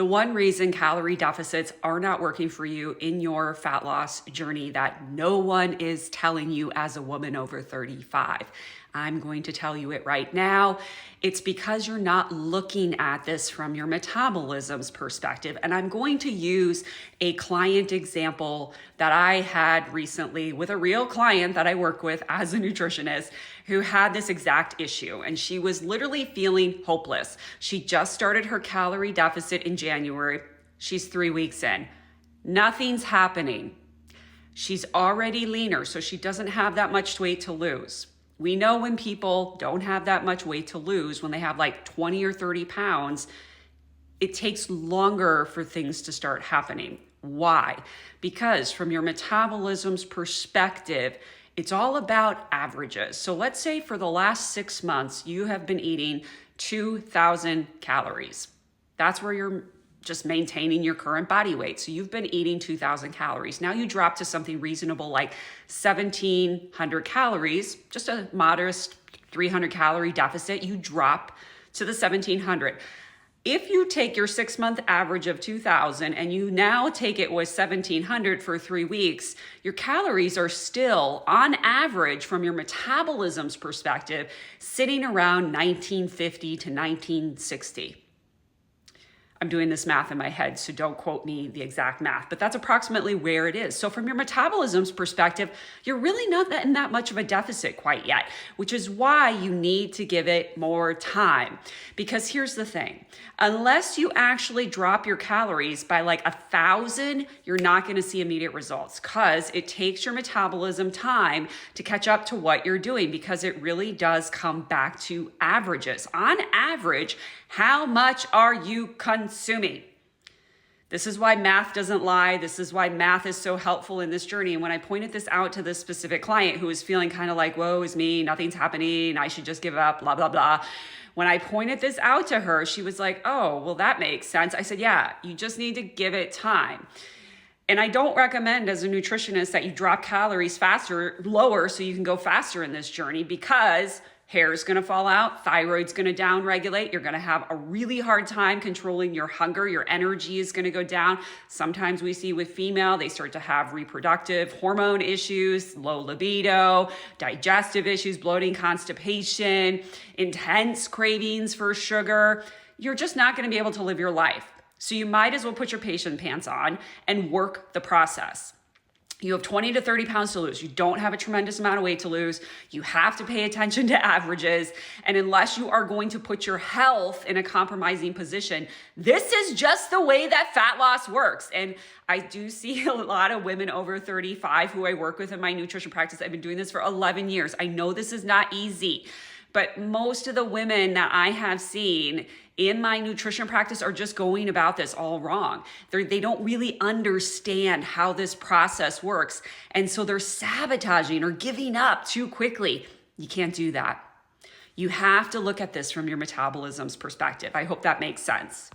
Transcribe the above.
The one reason calorie deficits are not working for you in your fat loss journey that no one is telling you as a woman over 35. I'm going to tell you it right now. It's because you're not looking at this from your metabolism's perspective. And I'm going to use a client example that I had recently with a real client that I work with as a nutritionist who had this exact issue. And she was literally feeling hopeless. She just started her calorie deficit in January. She's 3 weeks in. Nothing's happening. She's already leaner, so she doesn't have that much weight to lose. We know when people don't have that much weight to lose, when they have like 20 or 30 pounds, it takes longer for things to start happening. Why? Because from your metabolism's perspective, it's all about averages. So let's say for the last 6 months, you have been eating 2,000 calories. That's where you're just maintaining your current body weight. So you've been eating 2,000 calories. Now you drop to something reasonable like 1,700 calories, just a modest 300 calorie deficit. You drop to the 1,700. If you take your 6-month average of 2,000 and you now take it with 1,700 for 3 weeks, your calories are still, on average, from your metabolism's perspective, sitting around 1,950 to 1,960. I'm doing this math in my head, so don't quote me the exact math, but that's approximately where it is. So from your metabolism's perspective, you're really not in that much of a deficit quite yet, which is why you need to give it more time. Because here's the thing, unless you actually drop your calories by like 1,000, you're not gonna see immediate results because it takes your metabolism time to catch up to what you're doing, because it really does come back to averages. On average, how much are you consuming? This is why math doesn't lie. This is why math is so helpful in this journey. And when I pointed this out to this specific client who was feeling kind of like, woe is me, nothing's happening, I should just give up, blah, blah, blah. When I pointed this out to her, she was like, oh, well, that makes sense. I said, yeah, you just need to give it time. And I don't recommend as a nutritionist that you drop calories lower so you can go faster in this journey, because hair is gonna fall out, thyroid's gonna downregulate, you're gonna have a really hard time controlling your hunger, your energy is gonna go down. Sometimes we see with female, they start to have reproductive hormone issues, low libido, digestive issues, bloating, constipation, intense cravings for sugar. You're just not gonna be able to live your life. So you might as well put your patient pants on and work the process. You have 20 to 30 pounds to lose. You don't have a tremendous amount of weight to lose. You have to pay attention to averages. And unless you are going to put your health in a compromising position, this is just the way that fat loss works. And I do see a lot of women over 35 who I work with in my nutrition practice. I've been doing this for 11 years. I know this is not easy, but most of the women that I have seen in my nutrition practice are just going about this all wrong. They don't really understand how this process works. And so they're sabotaging or giving up too quickly. You can't do that. You have to look at this from your metabolism's perspective. I hope that makes sense.